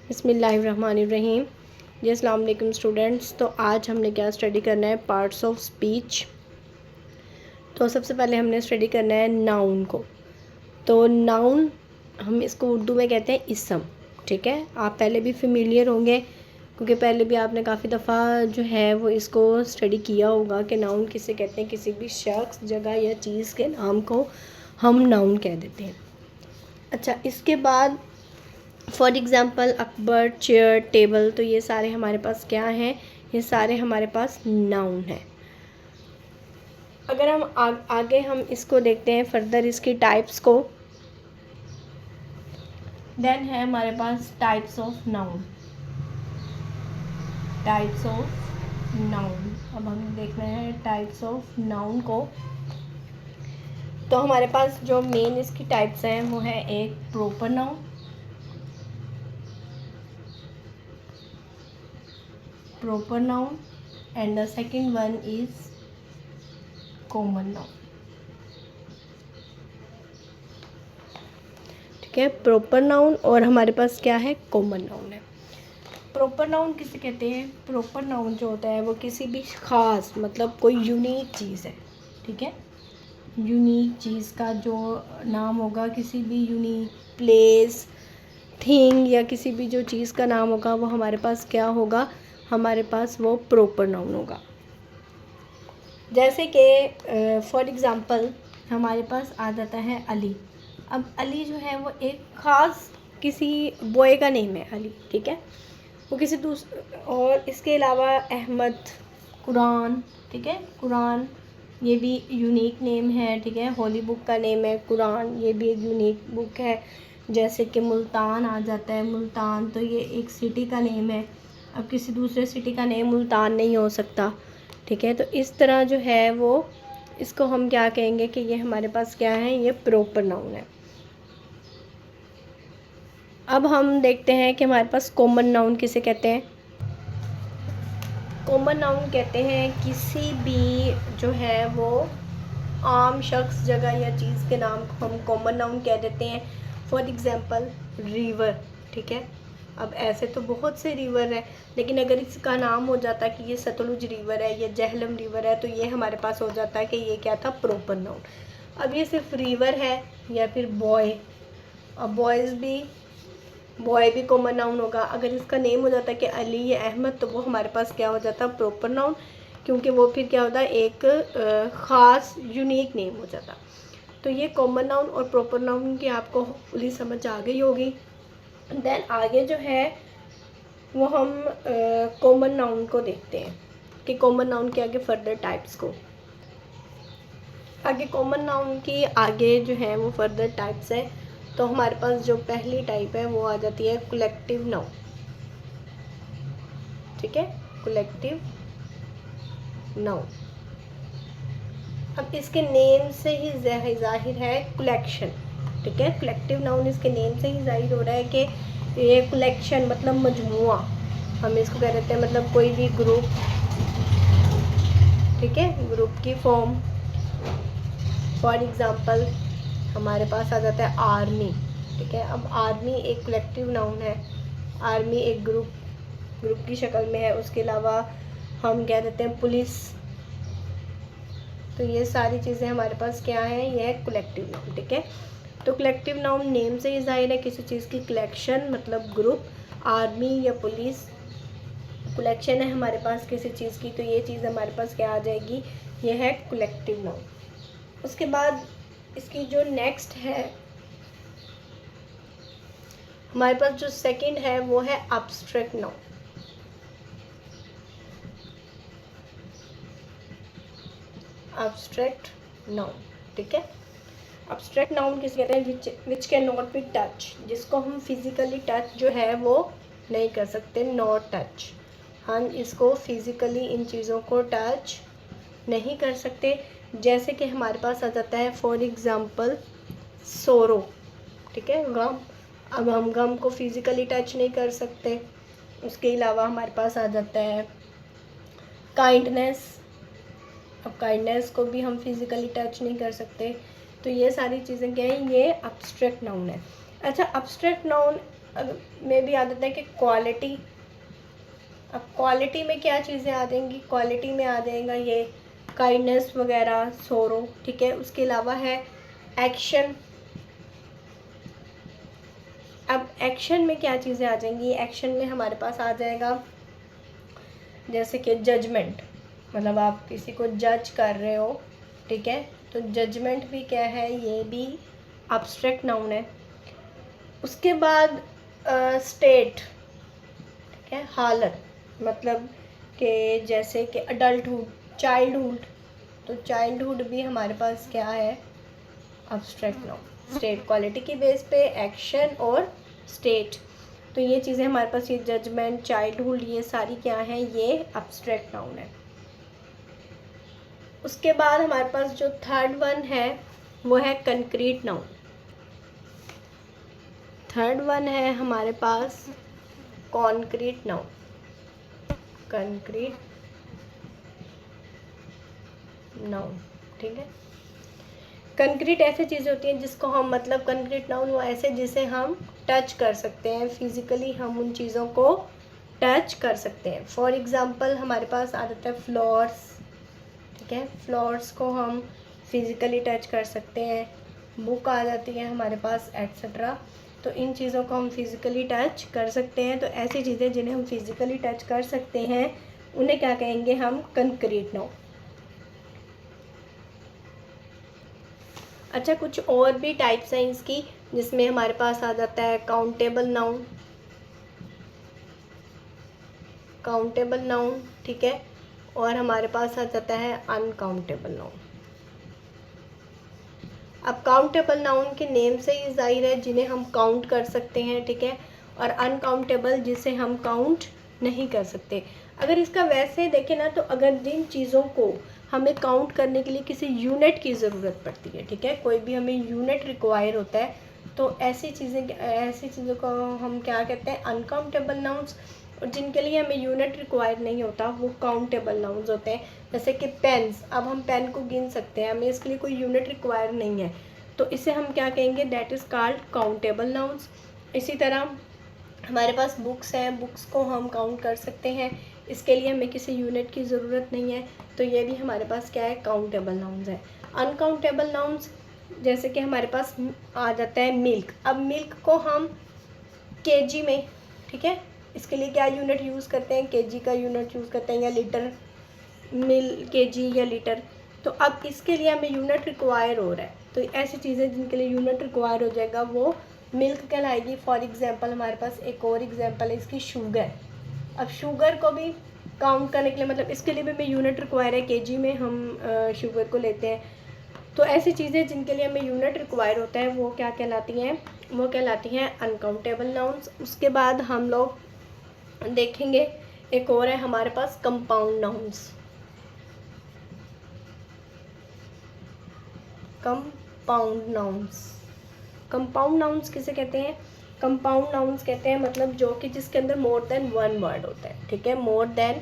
बिस्मिल्लाहिर्रहमानिर्रहीम। जी अस्सलाम वालेकुम स्टूडेंट्स। तो आज हमने क्या स्टडी करना है, पार्ट्स ऑफ स्पीच। तो सबसे पहले हमने स्टडी करना है नाउन को। तो नाउन हम इसको उर्दू में कहते हैं इसम। ठीक है, आप पहले भी फेमिलियर होंगे क्योंकि पहले भी आपने काफ़ी दफ़ा जो है वो इसको स्टडी किया होगा कि नाउन किसे कहते हैं। किसी भी शख्स, जगह या चीज़ के नाम को हम नाउन कह देते हैं। अच्छा, इसके बाद for example Akbar, chair, table, तो ये सारे हमारे पास क्या हैं, ये सारे हमारे पास नाउन हैं। अगर हम आगे हम इसको देखते हैं फर्दर इसकी टाइप्स को, देन है हमारे पास types of noun. Types of noun, अब हम देख रहे हैं टाइप्स ऑफ नाउन को। तो हमारे पास जो मेन इसकी टाइप्स हैं वो है एक proper noun, proper noun, and the second one is common noun। ठीक है, प्रॉपर नाउन और हमारे पास क्या है, कॉमन नाउन है। प्रॉपर नाउन किसे कहते हैं? प्रॉपर नाउन जो होता है वो किसी भी ख़ास, मतलब कोई यूनिक चीज़ है। ठीक है, यूनिक चीज़ का जो नाम होगा, किसी भी यूनिक प्लेस, थिंग या किसी भी जो चीज़ का नाम होगा वो हमारे पास क्या होगा, हमारे पास वो प्रॉपर नाउन होगा। जैसे कि फॉर एग्ज़ाम्पल हमारे पास आ जाता है अली। अब अली जो है वो एक ख़ास किसी बॉय का नेम है अली। ठीक है, वो किसी और इसके अलावा अहमद, कुरान। ठीक है, कुरान ये भी यूनिक नेम है। ठीक है, होली बुक का नेम है कुरान, ये भी एक यूनिक बुक है। जैसे कि मुल्तान आ जाता है, मुल्तान तो ये एक सिटी का नेम है। अब किसी दूसरे सिटी का नेम मुल्तान नहीं हो सकता। ठीक है, तो इस तरह जो है वो इसको हम क्या कहेंगे कि ये हमारे पास क्या है, ये प्रॉपर नाउन है। अब हम देखते हैं कि हमारे पास कॉमन नाउन किसे कहते हैं। कॉमन नाउन कहते हैं किसी भी जो है वो आम शख्स, जगह या चीज़ के नाम को हम कॉमन नाउन कह देते हैं। For example river. ठीक है, अब ऐसे तो बहुत से रिवर है, लेकिन अगर इसका नाम हो जाता कि ये सतलुज रिवर है या जहलम रिवर है तो ये हमारे पास हो जाता है कि ये क्या था, प्रॉपर नाउन। अब ये सिर्फ रिवर है या फिर बॉय, अब बॉय भी कॉमन नाउन होगा। अगर इसका नेम हो जाता है कि अली या अहमद तो वो हमारे पास क्या हो जाता, प्रॉपर नाउन, क्योंकि वो फिर क्या होता है, एक ख़ास यूनिक नेम हो जाता। तो ये कॉमन नाउन और प्रॉपर नाउन की आपको होपफुली समझ आ गई होगी। देन आगे जो है वो हम कॉमन नाउन को देखते हैं कि कॉमन नाउन के आगे फर्दर टाइप्स को। आगे कॉमन नाउन की आगे जो है वो फर्दर टाइप्स है। तो हमारे पास जो पहली टाइप है वो आ जाती है कलेक्टिव नाउन। ठीक है, कलेक्टिव नाउन। अब इसके नेम से ही जाहिर है कलेक्शन। ठीक है, कलेक्टिव नाउन इसके नेम से ही जाहिर हो रहा है कि ये कलेक्शन मतलब मजमुआ, हम इसको कह देते हैं, मतलब कोई भी ग्रुप। ठीक है, ग्रुप की फॉर्म। फॉर एग्ज़ाम्पल हमारे पास आ जाता है आर्मी। ठीक है, अब आर्मी एक कलेक्टिव नाउन है। आर्मी एक ग्रुप की शक्ल में है। उसके अलावा हम कह देते हैं पुलिस। तो ये सारी चीज़ें हमारे पास क्या हैं, ये है कलेक्टिव नाउन। ठीक है, तो कलेक्टिव नाउन नेम से ही जाहिर है किसी चीज़ की कलेक्शन, मतलब ग्रुप। आर्मी या पुलिस कलेक्शन है हमारे पास किसी चीज़ की, तो ये चीज़ हमारे पास क्या आ जाएगी, ये है कलेक्टिव नाउन। उसके बाद इसकी जो नेक्स्ट है हमारे पास, जो सेकंड है वो है एब्स्ट्रैक्ट नाउन। Abstract noun. ठीक है, एब्स्ट्रैक्ट नाउन किसे कहते हैं, which can not be touch, जिसको हम फिजिकली टच जो है वो नहीं कर सकते, नॉट टच। हम इसको फिजिकली इन चीज़ों को टच नहीं कर सकते। जैसे कि हमारे पास आ जाता है फॉर एग्ज़ाम्पल सोरो। ठीक है, गम। अब हम गम को फिजिकली टच नहीं कर सकते। उसके अलावा हमारे पास आ जाता है काइंडनेस। अब काइंडनेस को भी हम फिजिकली टच नहीं कर सकते। तो ये सारी चीज़ें क्या हैं, ये एब्स्ट्रैक्ट नाउन है। अच्छा, एब्स्ट्रैक्ट नाउन अब में भी आदत है कि क्वालिटी। अब क्वालिटी में क्या चीज़ें आ जाएंगी, क्वालिटी में आ जाएगा ये काइंडनेस वगैरह, सोरो, ठीक है। उसके अलावा है एक्शन। अब एक्शन में क्या चीज़ें आ जाएंगी, एक्शन में हमारे पास आ जाएगा जैसे कि जजमेंट, मतलब आप किसी को जज कर रहे हो, ठीक है, तो जजमेंट भी क्या है, ये भी एब्स्ट्रैक्ट नाउन है। उसके बाद स्टेट, ठीक है, हालत, मतलब कि जैसे कि अडल्टहुड, चाइल्डहुड, तो चाइल्डहुड भी हमारे पास क्या है, एब्स्ट्रैक्ट नाउन। स्टेट क्वालिटी की बेस पे एक्शन और स्टेट, तो ये चीज़ें हमारे पास, ये जजमेंट, चाइल्डहुड, ये सारी क्या है, ये एब्स्ट्रैक्ट नाउन है। उसके बाद हमारे पास जो थर्ड वन है वो है कंक्रीट नाउन। थर्ड वन है हमारे पास कॉन्क्रीट नाउन। कंक्रीट नाउन, ठीक है। कंक्रीट ऐसी चीज़ होती है जिसको हम, मतलब कंक्रीट नाउन वो ऐसे जिसे हम टच कर सकते हैं, फिजिकली हम उन चीज़ों को टच कर सकते हैं। फॉर एग्जांपल हमारे पास आ जाता है फ्लोर्स, ठीक है, फ्लोर्स को हम फिजिकली टच कर सकते हैं। बुक आ जाती है हमारे पास, एट्सेट्रा, तो इन चीज़ों को हम फिजिकली टच कर सकते हैं। तो ऐसी चीज़ें जिन्हें हम फिजिकली टच कर सकते हैं उन्हें क्या कहेंगे हम, कंक्रीट नाउन। अच्छा, कुछ और भी टाइप्स हैं इसकी, जिसमें हमारे पास आ जाता है काउंटेबल नाउन। काउंटेबल नाउन, ठीक है, और हमारे पास आ जाता है अनकाउंटेबल नाउन। अब काउंटेबल नाउन के नेम से ही जाहिर है जिन्हें हम काउंट कर सकते हैं, ठीक है, और अनकाउंटेबल जिसे हम काउंट नहीं कर सकते। अगर इसका वैसे देखें ना, तो अगर जिन चीज़ों को हमें काउंट करने के लिए किसी यूनिट की ज़रूरत पड़ती है, ठीक है, कोई भी हमें यूनिट रिक्वायर होता है, तो ऐसी चीज़ों को हम क्या कहते हैं, अनकाउंटेबल नाउन्स। और जिनके लिए हमें यूनिट रिक्वायर नहीं होता वो काउंटेबल नाउन्स होते हैं। जैसे कि पेन्स, अब हम पेन को गिन सकते हैं, हमें इसके लिए कोई यूनिट रिक्वायर नहीं है, तो इसे हम क्या कहेंगे, that is called countable nouns. इसी तरह हमारे पास बुक्स हैं, बुक्स को हम काउंट कर सकते हैं, इसके लिए हमें किसी यूनिट की ज़रूरत नहीं है, तो ये भी हमारे पास क्या है, काउंटेबल नाउन्स है। अनकाउंटेबल नाउन्स जैसे कि हमारे पास आ जाता है मिल्क। अब मिल्क को हम केजी में, ठीक है, इसके लिए क्या यूनिट यूज़ करते हैं, केजी का यूनिट यूज़ करते हैं, या लीटर, केजी या लीटर। तो अब इसके लिए हमें यूनिट रिक्वायर हो रहा है, तो ऐसी चीज़ें जिनके लिए यूनिट रिक्वायर हो जाएगा वो मिल्क कहलाएगी। फॉर एग्जांपल हमारे पास एक और एग्जांपल है इसकी, शुगर। अब शुगर को भी काउंट करने के लिए, मतलब इसके लिए भी हमें यूनिट रिक्वायर है, केजी में हम शुगर को लेते हैं। तो ऐसी चीज़ें जिनके लिए हमें यूनिट रिक्वायर होता है वो क्या कहलाती हैं, वो कहलाती हैं अनकाउंटेबल नाउन्स। उसके बाद हम लोग देखेंगे एक और है हमारे पास compound nouns. Compound nouns, compound nouns किसे कहते हैं, कंपाउंड नाउन्स कहते हैं मतलब जो कि जिसके अंदर मोर देन वन वर्ड होता है, ठीक है, मोर देन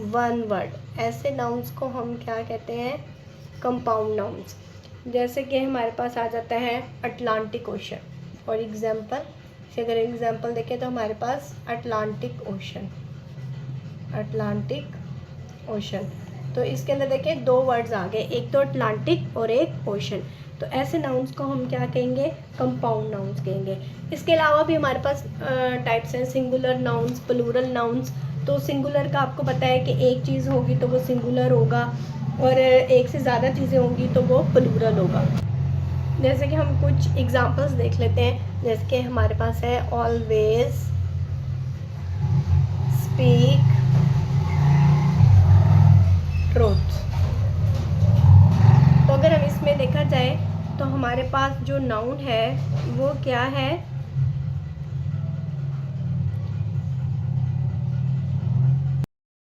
वन वर्ड, ऐसे नाउन्स को हम क्या कहते हैं, कंपाउंड नाउन्स। जैसे कि हमारे पास आ जाता है अटलांटिक ओशन। फॉर एग्जांपल, अगर एग्जांपल देखें तो हमारे पास अटलांटिक ओशन, अटलांटिक ओशन, तो इसके अंदर देखिए दो वर्ड्स आ गए, एक तो अटलांटिक और एक ओशन। तो ऐसे नाउन्स को हम क्या कहेंगे, कंपाउंड नाउन्स कहेंगे। इसके अलावा भी हमारे पास टाइप्स हैं, सिंगुलर नाउन्स, प्लूरल नाउन्स। तो सिंगुलर का आपको पता है कि एक चीज़ होगी तो वो सिंगुलर होगा, और एक से ज़्यादा चीज़ें होंगी तो वो प्लूरल होगा। जैसे कि हम कुछ एग्जांपल्स देख लेते हैं, जैसे कि हमारे पास है ऑलवेज स्पीक ट्रूथ। तो अगर हम इसमें देखा जाए तो हमारे पास जो नाउन है वो क्या है,